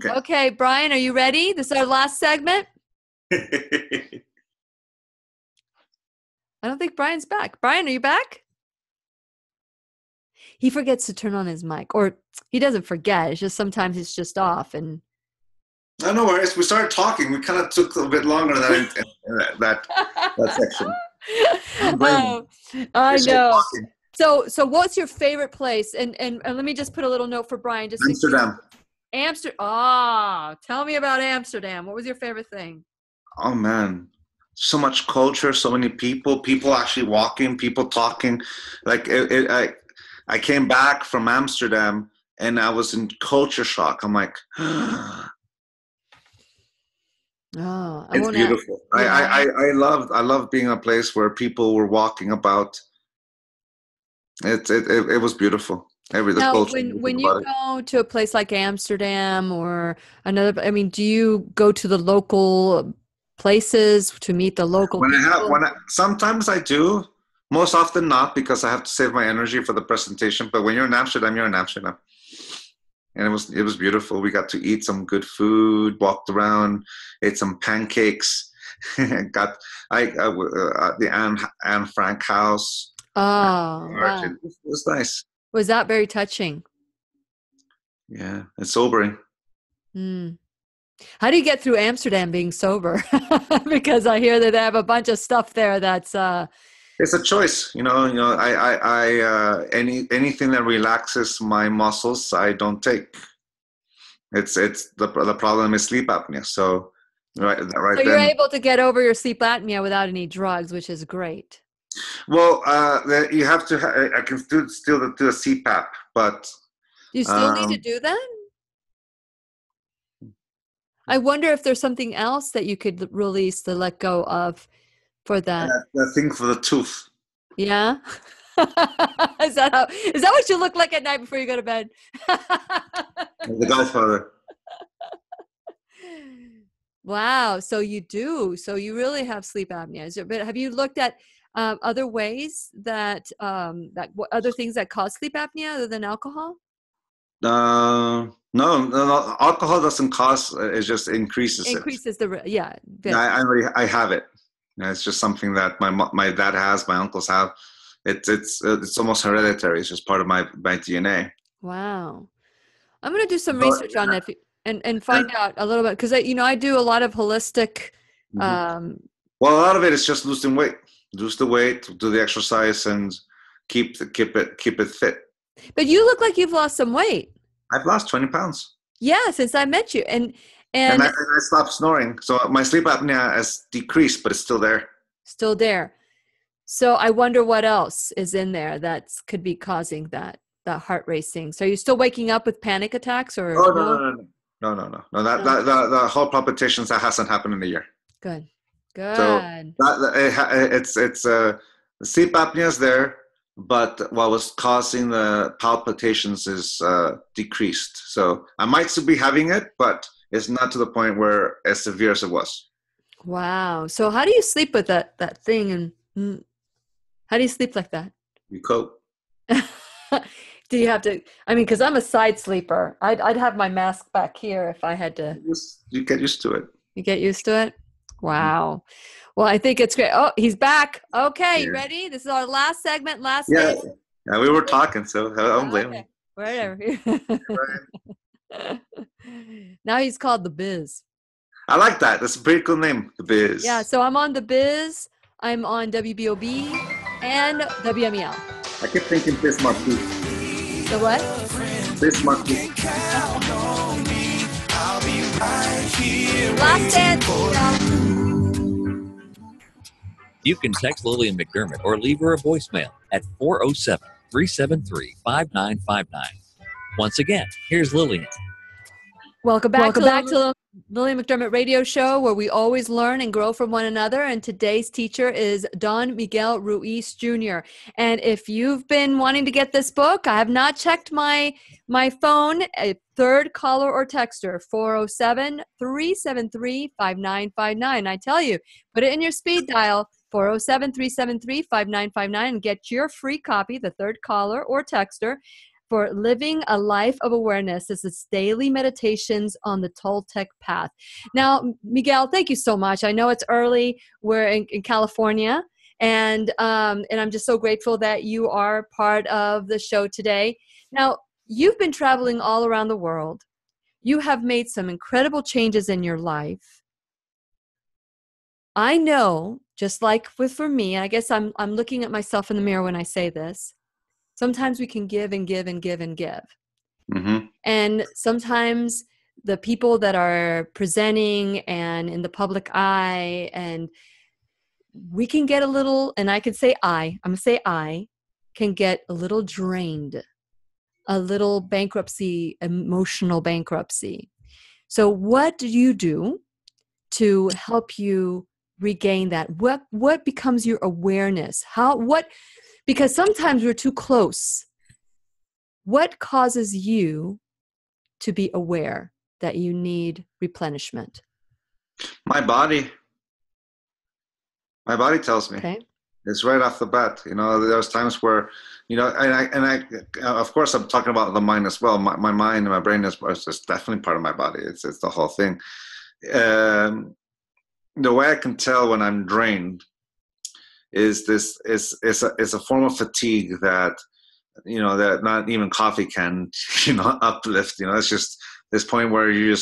Okay, Brian, are you ready? This is our last segment. I don't think Brian's back. Brian, are you back? He forgets to turn on his mic, or he doesn't forget. It's just sometimes it's just off. And no worries. We started talking. We kind of took a bit longer than that section. I know. So what's your favorite place? And let me just put a little note for Brian. Just Amsterdam. Tell me about Amsterdam. What was your favorite thing? Oh man, so much culture, so many people actually walking, people talking. Like I came back from Amsterdam and I was in culture shock. I'm like, it's beautiful. I loved being in a place where people were walking about. It was beautiful. Now, when you go to a place like Amsterdam or another, I mean, do you go to the local places to meet the local people? Sometimes I do. Most often not, because I have to save my energy for the presentation. But when you're in Amsterdam, you're in Amsterdam. And it was beautiful. We got to eat some good food, walked around, ate some pancakes, got the Anne Frank house. Oh, wow. It was nice. Was that very touching? Yeah, it's sobering. How do you get through Amsterdam being sober? Because I hear that they have a bunch of stuff there that's it's a choice, anything that relaxes my muscles, I don't take. It's the problem is sleep apnea. So so you're able to get over your sleep apnea without any drugs, which is great. Well, you have to. I can still do a CPAP, but you still need to do that. I wonder if there's something else that you could release to let go of for that. That thing for the tooth. Yeah. Is that what you look like at night before you go to bed? The Godfather. Wow. So you do. So you really have sleep apnea. But have you looked at other ways that other things that cause sleep apnea other than alcohol? No, alcohol doesn't cause. It just increases. I have it. It's just something that my dad has, my uncles have. It's almost hereditary. It's just part of my DNA. Wow, I'm going to do some research on that and find out a little bit, because I do a lot of holistic. Well, a lot of it is just losing weight. Lose the weight, do the exercise, and keep it fit. But you look like you've lost some weight. I've lost 20 pounds. Yeah, since I met you. And I stopped snoring. So my sleep apnea has decreased, but it's still there. Still there. So I wonder what else is in there that could be causing that heart racing. So are you still waking up with panic attacks, or? Oh, no. The whole palpitations, that hasn't happened in a year. Good. So it's the sleep apnea is there, but what was causing the palpitations is decreased. So I might still be having it, but it's not to the point where as severe as it was. Wow. So how do you sleep with that thing? And how do you sleep like that? You cope. Do you have to? I mean, because I'm a side sleeper. I'd have my mask back here if I had to. You get used to it. You get used to it? Wow. Well, I think it's great. Oh, he's back. Okay, you ready? This is our last segment, Yeah, we were talking, so I don't blame you. Whatever. Now he's called The Biz. I like that. That's a pretty cool name, The Biz. Yeah, so I'm on The Biz. I'm on WBOB and WMEL. I kept thinking Bismarck. The what? Bismarck. Last dance. You can text Lillian McDermott or leave her a voicemail at 407-373-5959. Once again, here's Lillian. Welcome back to the Lillian McDermott Radio Show, where we always learn and grow from one another. And today's teacher is Don Miguel Ruiz Jr. And if you've been wanting to get this book, I have not checked my phone. A third caller or texter, 407-373-5959. I tell you, put it in your speed dial, 407-373-5959, and get your free copy, the third caller or texter. for Living a Life of Awareness. This is daily meditations on the Toltec path. Now, Miguel, thank you so much. I know it's early. We're in California, and I'm just so grateful that you are part of the show today. Now, you've been traveling all around the world. You have made some incredible changes in your life. I know, just like for me, I guess I'm looking at myself in the mirror when I say this. Sometimes we can give and give and give and give. Mm-hmm. And sometimes the people that are presenting and in the public eye, and we can get a little, and I can say I'm going to say I, can get a little drained, a little bankruptcy, emotional bankruptcy. So what do you do to help you regain that? What becomes your awareness? Because sometimes we're too close. What causes you to be aware that you need replenishment? My body tells me. Okay. It's right off the bat. There's times where, and I of course I'm talking about the mind as well. My mind and my brain is definitely part of my body. It's the whole thing. The way I can tell when I'm drained is a form of fatigue that that not even coffee can uplift. It's just this point where you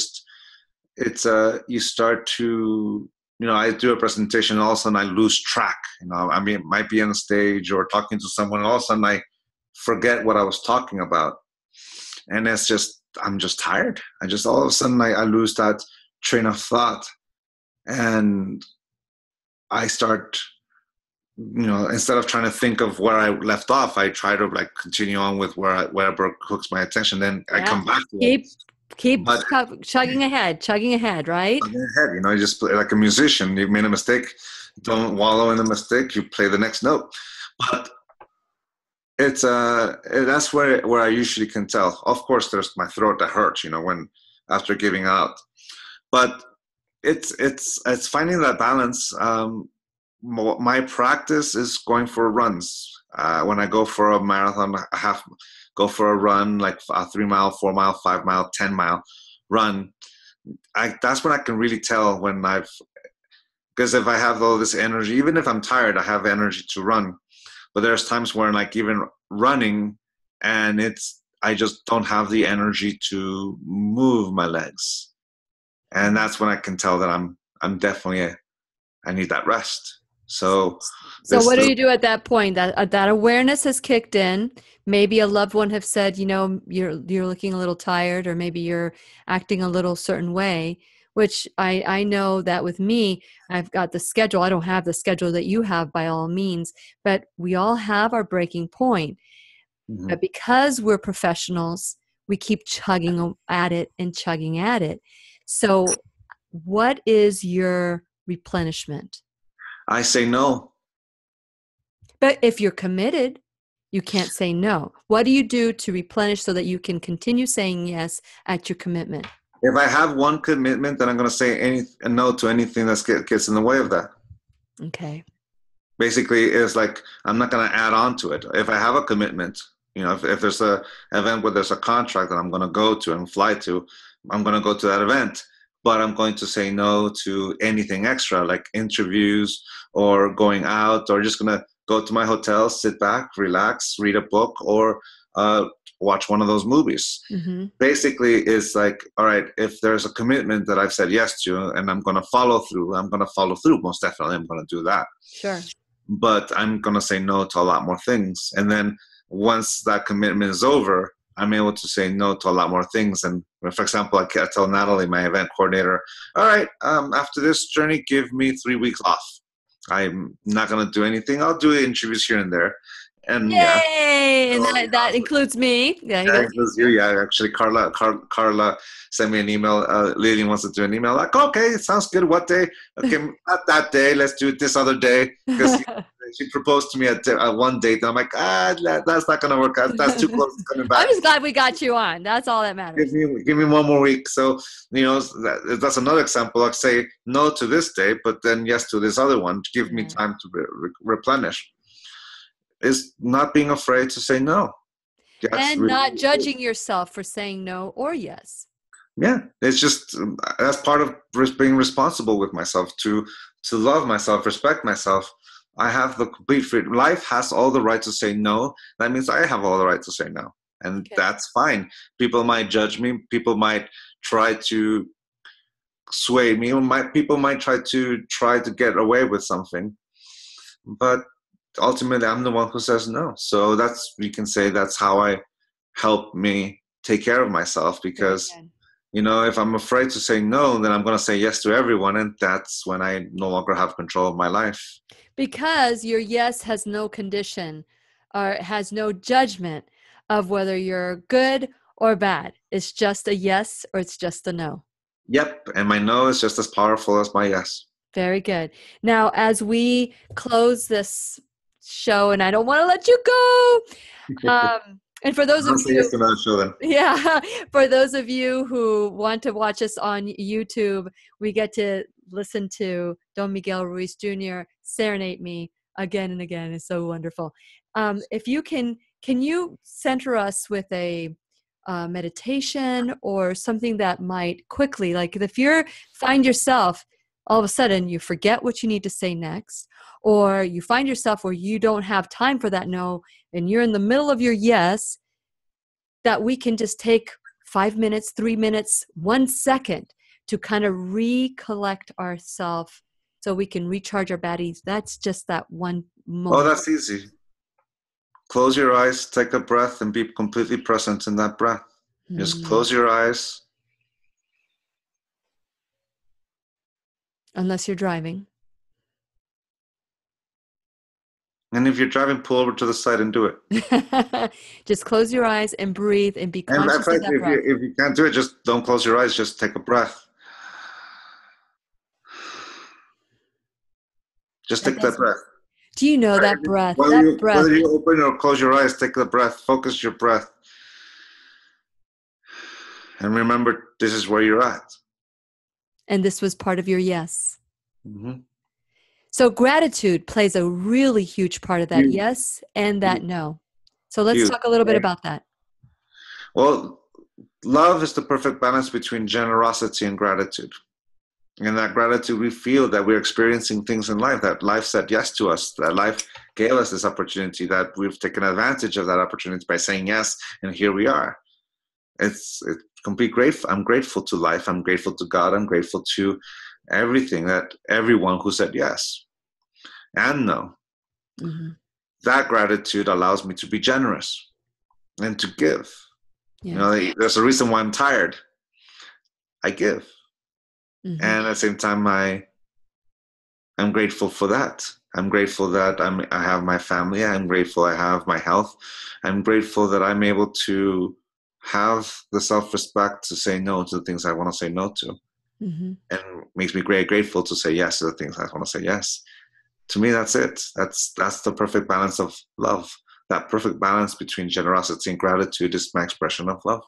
start to I do a presentation and all of a sudden I lose track. I mean, it might be on the stage or talking to someone, and all of a sudden I forget what I was talking about, and I'm just tired. All of a sudden I lose that train of thought, and I start, instead of trying to think of where I left off, I try to continue on with wherever hooks my attention. Then I come back to it. Keep chugging ahead, right? Chugging ahead, you just play like a musician. You've made a mistake. Don't wallow in the mistake. You play the next note. But it's that's where I usually can tell. Of course, there's my throat that hurts, when after giving out. But it's finding that balance. My practice is going for runs. When I go for a marathon, go for a run, like a 3 mile, 4 mile, 5 mile, 10 mile run. That's when I can really tell because if I have all this energy, even if I'm tired, I have energy to run. But there's times where even running, and I just don't have the energy to move my legs. And that's when I can tell that I'm definitely, I need that rest. So what do you do at that point? That awareness has kicked in. Maybe a loved one have said, you're looking a little tired, or maybe you're acting a little certain way, which I know that with me, I've got the schedule. I don't have the schedule that you have by all means, but we all have our breaking point. Mm-hmm. But because we're professionals, we keep chugging at it. So what is your replenishment? I say no. But if you're committed, you can't say no. What do you do to replenish so that you can continue saying yes at your commitment? If I have one commitment, then I'm going to say no to anything that gets in the way of that. Okay. Basically, it's like I'm not going to add on to it. If I have a commitment, if there's an event where there's a contract that I'm going to go to and fly to, I'm going to go to that event. But I'm going to say no to anything extra, like interviews or going out, or just going to go to my hotel, sit back, relax, read a book, or watch one of those movies. Mm-hmm. Basically, it's like, all right, if there's a commitment that I've said yes to and I'm going to follow through, Most definitely, I'm going to do that. Sure. But I'm going to say no to a lot more things. And then once that commitment is over, I'm able to say no to a lot more things. And for example, I tell Natalie, my event coordinator, all right, after this journey, give me 3 weeks off. I'm not going to do anything. I'll do interviews here and there. And yay! And that includes me. Yeah, that includes you. Yeah, actually, Carla sent me an email. Lillian wants to do an email. Like, okay, it sounds good. What day? Okay, not that day. Let's do it this other day. Because she proposed to me at one date. And I'm like, that's not going to work out. That's too close to coming back. I'm just glad we got you on. That's all that matters. Give me 1 more week. So, that's another example. Like, say no to this day, but then yes to this other one. Give me time to replenish. Is not being afraid to say no. And not judging yourself for saying no or yes. Yeah, it's just, that's part of being responsible with myself, to love myself, respect myself. I have the complete freedom. Life has all the right to say no. That means I have all the right to say no. And that's fine. People might judge me. People might try to sway me. People might try to get away with something. But ultimately, I'm the one who says no. So we can say that's how I help me take care of myself, because if I'm afraid to say no, then I'm going to say yes to everyone. And that's when I no longer have control of my life. Because your yes has no condition or has no judgment of whether you're good or bad. It's just a yes or it's just a no. Yep. And my no is just as powerful as my yes. Very good. Now, as we close this show, and I don't want to let you go. And for those of you, for those of you who want to watch us on YouTube, we get to listen to Don Miguel Ruiz Jr. serenade me again and again. It's so wonderful. If you can you center us with a meditation or something that might quickly, like if you find yourself all of a sudden you forget what you need to say next, or you find yourself where you don't have time for that no, and you're in the middle of your yes, that we can just take 5 minutes, 3 minutes, 1 second to kind of recollect ourselves so we can recharge our batteries. That's just that one moment. Oh, that's easy. Close your eyes, take a breath, and be completely present in that breath. Just close your eyes. Unless you're driving. And if you're driving, pull over to the side and do it. Just close your eyes and breathe and be conscious of that breath. If you can't do it, just don't close your eyes. Just take a breath. Just take that breath. Do you know that breath? Whether you open or close your eyes, take the breath. Focus your breath. And remember, this is where you're at. And this was part of your yes. Mm-hmm. So gratitude plays a really huge part of that yes and that no. So let's talk a little bit about that. Well, love is the perfect balance between generosity and gratitude. In that gratitude, we feel that we're experiencing things in life, that life said yes to us, that life gave us this opportunity, that we've taken advantage of that opportunity by saying yes, and here we are. It's complete grateful. I'm grateful to life. I'm grateful to God. I'm grateful to everyone who said yes and no. Mm-hmm. That gratitude allows me to be generous and to give. Yeah. There's a reason why I'm tired. I give. Mm-hmm. And at the same time, I'm grateful for that. I'm grateful that I have my family. I'm grateful I have my health. I'm grateful that I'm able to have the self-respect to say no to the things I want to say no to. Mm-hmm. And makes me very grateful to say yes to the things I want to say yes. To me, that's it. That's the perfect balance of love. That perfect balance between generosity and gratitude is my expression of love.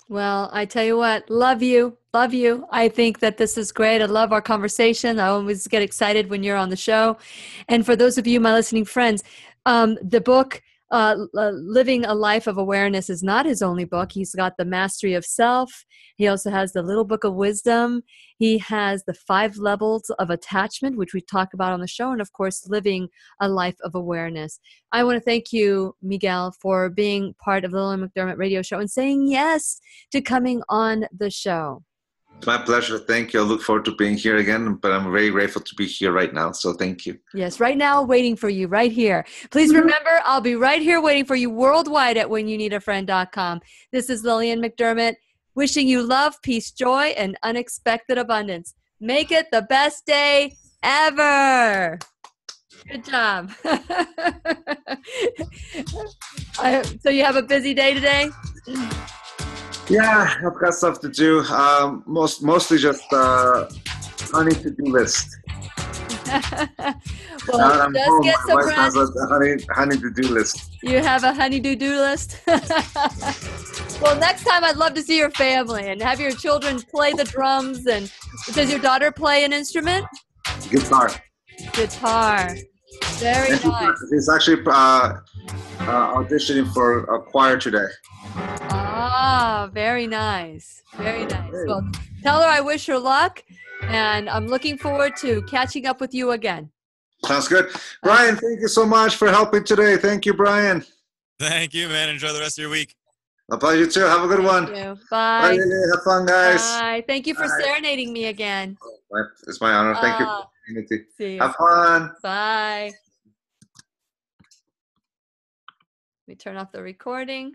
Well, I tell you what, love you. Love you. I think that this is great. I love our conversation. I always get excited when you're on the show. And for those of you, my listening friends, the book, Living a Life of Awareness is not his only book. He's got The Mastery of Self. He also has the Little Book of Wisdom. He has the 5 Levels of Attachment, which we talk about on the show. And of course, Living a Life of Awareness. I want to thank you, Miguel, for being part of the Lillian McDermott Radio Show and saying yes to coming on the show. It's my pleasure. Thank you. I look forward to being here again, but I'm very grateful to be here right now. So thank you. Yes, right now, waiting for you right here. Please remember, I'll be right here waiting for you worldwide at whenyouneedafriend.com. This is Lillian McDermott, wishing you love, peace, joy, and unexpected abundance. Make it the best day ever. Good job. So you have a busy day today? Yeah, I've got stuff to do. Mostly just honey to-do list. Well, just get some rest. Honey to-do list. You have a honey to-do list? Well, next time I'd love to see your family and have your children play the drums. And does your daughter play an instrument? Guitar. Very nice. It's actually auditioning for a choir today. Ah, very nice. Very nice. Well, tell her I wish her luck, and I'm looking forward to catching up with you again. Sounds good. Brian, thank you so much for helping today. Thank you, Brian. Thank you, man. Enjoy the rest of your week. My pleasure, too. Have a good one. Thank you. Bye. Bye. Have fun, guys. Bye. Thank you for serenading me again. It's my honor. Thank you for the opportunity. See you. Have fun. Bye. Let me turn off the recording.